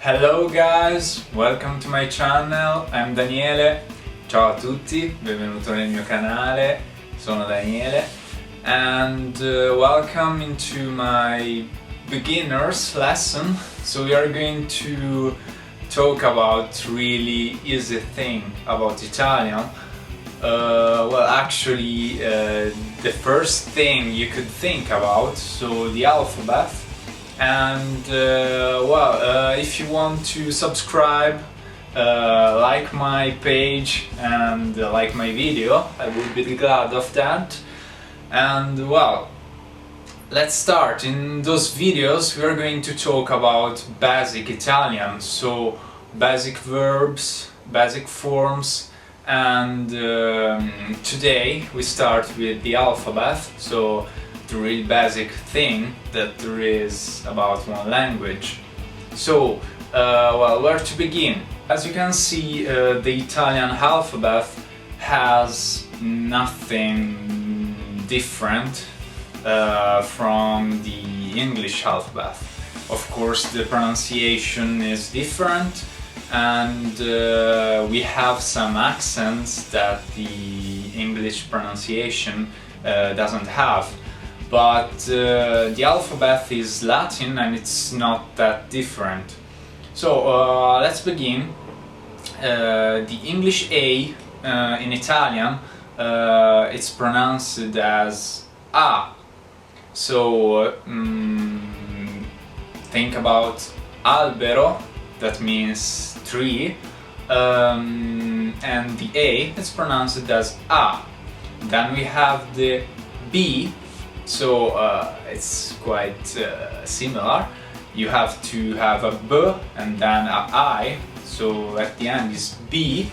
Hello guys, welcome to my channel, I'm Daniele. Ciao a tutti, benvenuto nel mio canale, sono Daniele and welcome into my beginner's lesson. So we are going to talk about really easy thing about Italian. The first thing you could think about, so the alphabet. And if you want to subscribe, like my page and like my video, I would be glad of that. And let's start. In those videos we are going to talk about basic Italian, so basic verbs, basic forms, and today we start with the alphabet, so the real basic thing that there is about one language. So, where to begin? As you can see, the Italian alphabet has nothing different from the English alphabet. Of course, the pronunciation is different, and we have some accents that the English pronunciation doesn't have. But the alphabet is Latin and it's not that different. So let's begin. The English A in Italian, it's pronounced as A. So think about albero, that means tree, and the A is pronounced as A. Then we have the B. So it's quite similar. You have to have a B and then a I, so at the end is B.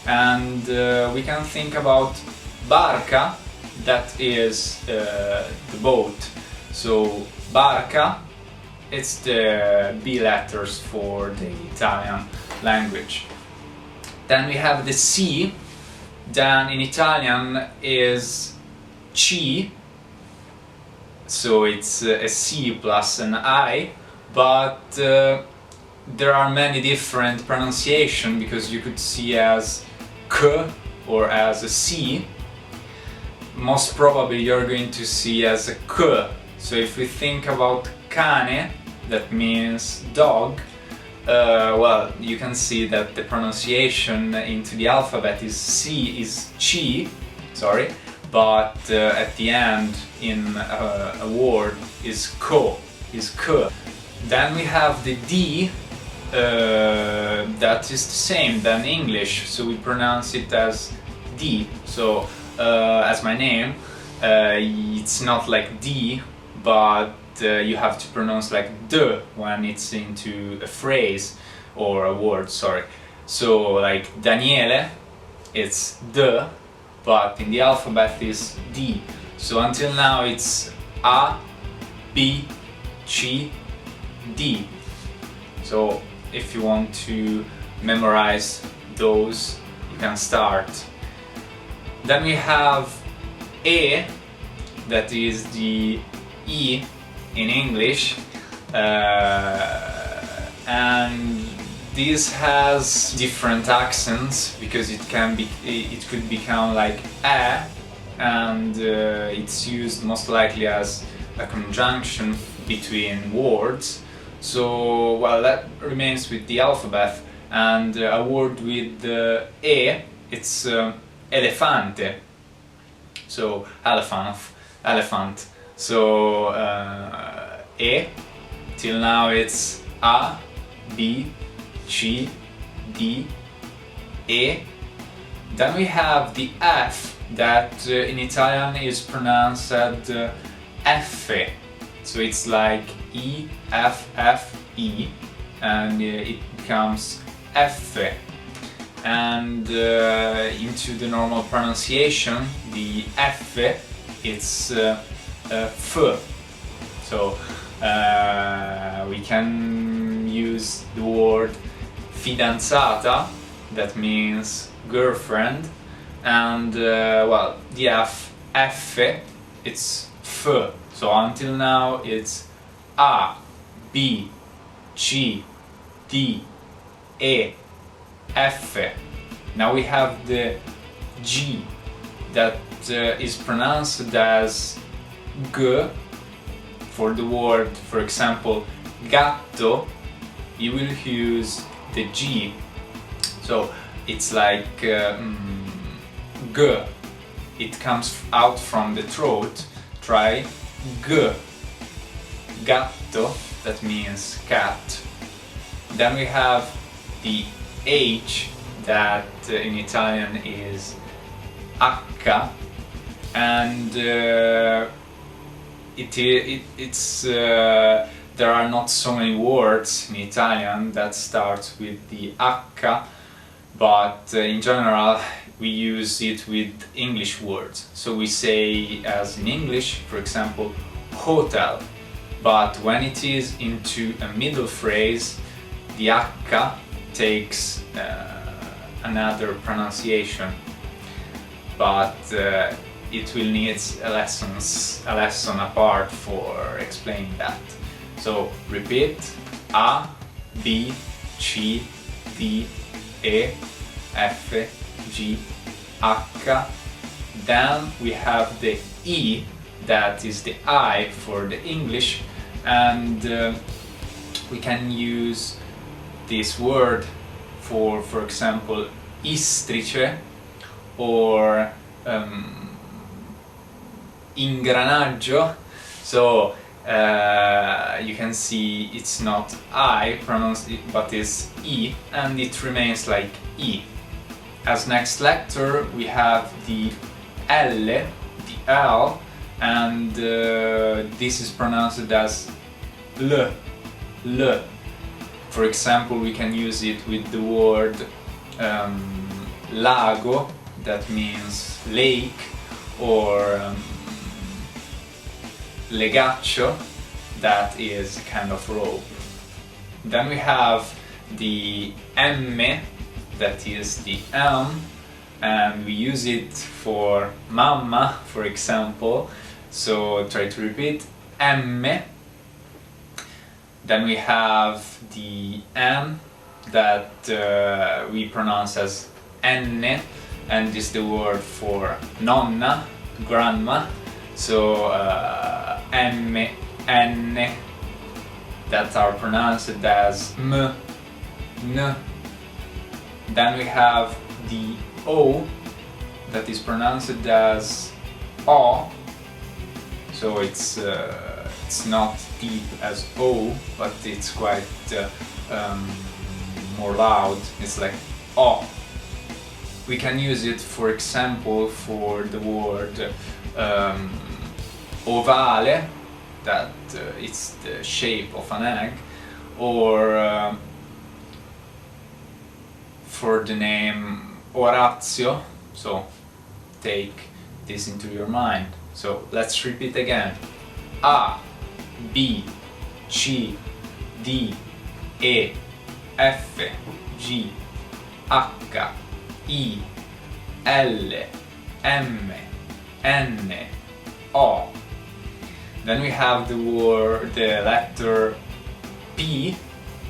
And we can think about barca, that is the boat. So barca, it's the B letters for the Italian language. Then we have the C, then in Italian is C. So it's a C plus an I, but there are many different pronunciations, because you could see as K or as a C. Most probably you're going to see as a K. So if we think about cane, that means dog, you can see that the pronunciation into the alphabet is C, is chi, sorry. But at the end in a word is ko, is k. Then we have the D, that is the same than English, so we pronounce it as D. So as my name, it's not like D, but you have to pronounce like D when it's into a phrase or a word, sorry. So like Daniele, it's D, but in the alphabet is D. So until now it's A, B, C, D. So if you want to memorize those, you can start. Then we have E, that is the E in English, and this has different accents, because it could become like a, and it's used most likely as a conjunction between words. So that remains with the alphabet. And a word with e, it's elefante, so elephant. So e, till now it's A, B, C, D, E. Then we have the F, that in Italian is pronounced F. So it's like E, F, F, E, and it becomes F. And into the normal pronunciation, the F, it's F. So we can use the word fidanzata, that means girlfriend, and the F, it's F. So until now it's A, B, C, D, E, F. Now we have the G that is pronounced as G for the word, for example, gatto, you will use the G. So it's like G. It comes out from the throat. Try G. Gatto, that means cat. Then we have the H that in Italian is H, and there are not so many words in Italian that start with the H, but in general we use it with English words. So we say, as in English, for example, hotel, but when it is into a middle phrase, the H takes another pronunciation, but it will need a lesson apart for explaining that. So repeat: A, B, C, D, E, F, G, H. Then we have the E, that is the I for the English, and we can use this word for example, istrice or ingranaggio. So you can see it's not I pronounced it, but it's E, and it remains like E. As next letter we have the L, the L, and this is pronounced as L, L. For example, we can use it with the word lago, that means lake, or legaccio, that is a kind of rope. Then we have the M, that is the M, and we use it for mamma, for example. So try to repeat: M. Then we have the N that we pronounce as N, and is the word for nonna, grandma. So M, N, that are pronounced as M, N. Then we have the O that is pronounced as O. So it's not deep as O, but it's quite more loud. It's like O. We can use it, for example, for the word ovale, that it's the shape of an egg, or for the name Orazio. So take this into your mind. So let's repeat again: A, B, C, D, E, F, G, H, I, L, M, N, O. Then we have the letter P,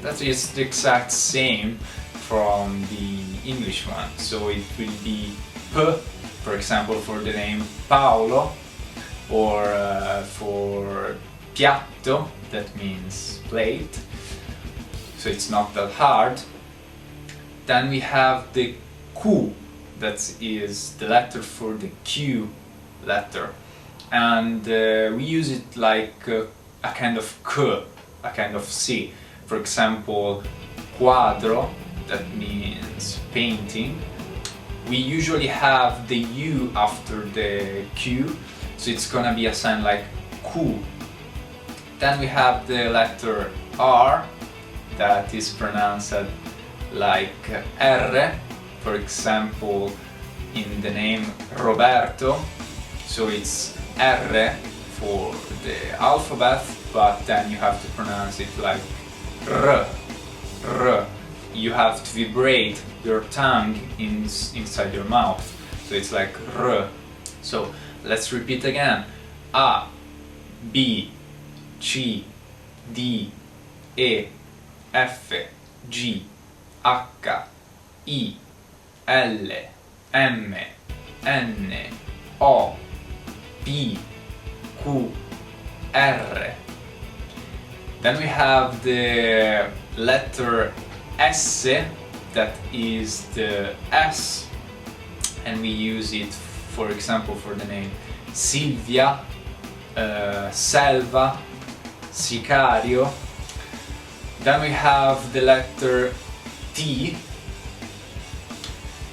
that is the exact same from the English one. So it will be P, for example, for the name Paolo, or for piatto, that means plate. So it's not that hard. Then we have the Q, that is the letter for the Q letter, and we use it like a kind of K, a kind of C. For example, quadro, that means painting. We usually have the U after the Q, so it's gonna be a sign like Q. Then we have the letter R, that is pronounced like R. For example, in the name Roberto, so it's R for the alphabet, but then you have to pronounce it like R, R. You have to vibrate your tongue inside your mouth, so it's like R. So let's repeat again: A, B, C, D, E, F, G, H, I, L, M, N, O, P, Q, R. Then we have the letter S, that is the S, and we use it, for example, for the name Silvia, Selva, Sicario. Then we have the letter T,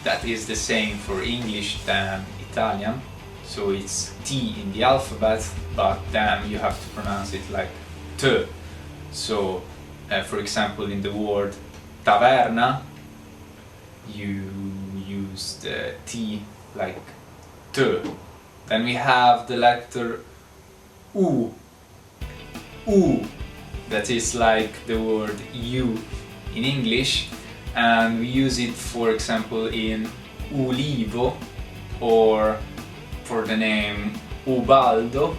that is the same for English than Italian, so it's T in the alphabet, but then you have to pronounce it like T. So, for example, in the word taverna, you use the T like T. Then we have the letter U, that is like the word you in English, and we use it, for example, in ulivo or for the name Ubaldo.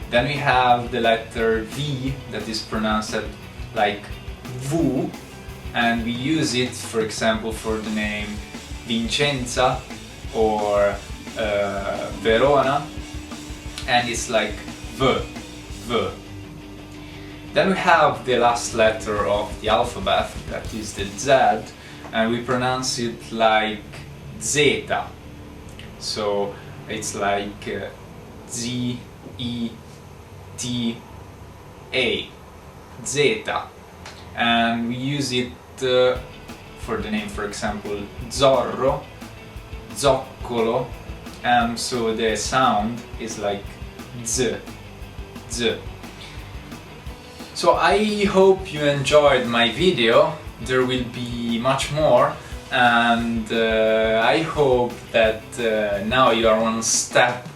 Then we have the letter V, that is pronounced like V, and we use it, for example, for the name Vincenza or Verona, and it's like V. Then we have the last letter of the alphabet, that is the Z, and we pronounce it like Zeta. So it's like Z, E, T, A, Zeta. And we use it for the name, for example, Zorro, Zoccolo, and so the sound is like Z. So I hope you enjoyed my video. There will be much more, and I hope that now you are one step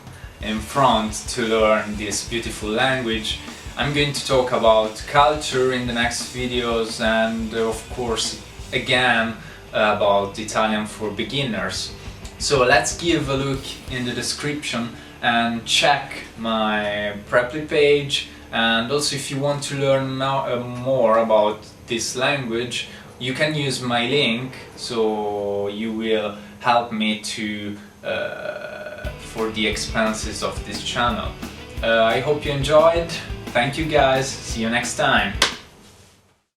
in front to learn this beautiful language. I'm going to talk about culture in the next videos, and of course again about Italian for beginners. So let's give a look in the description and check my Preply page, and also if you want to learn more about this language, you can use my link, so you will help me to for the expenses of this channel. I hope you enjoyed. Thank you guys, see you next time.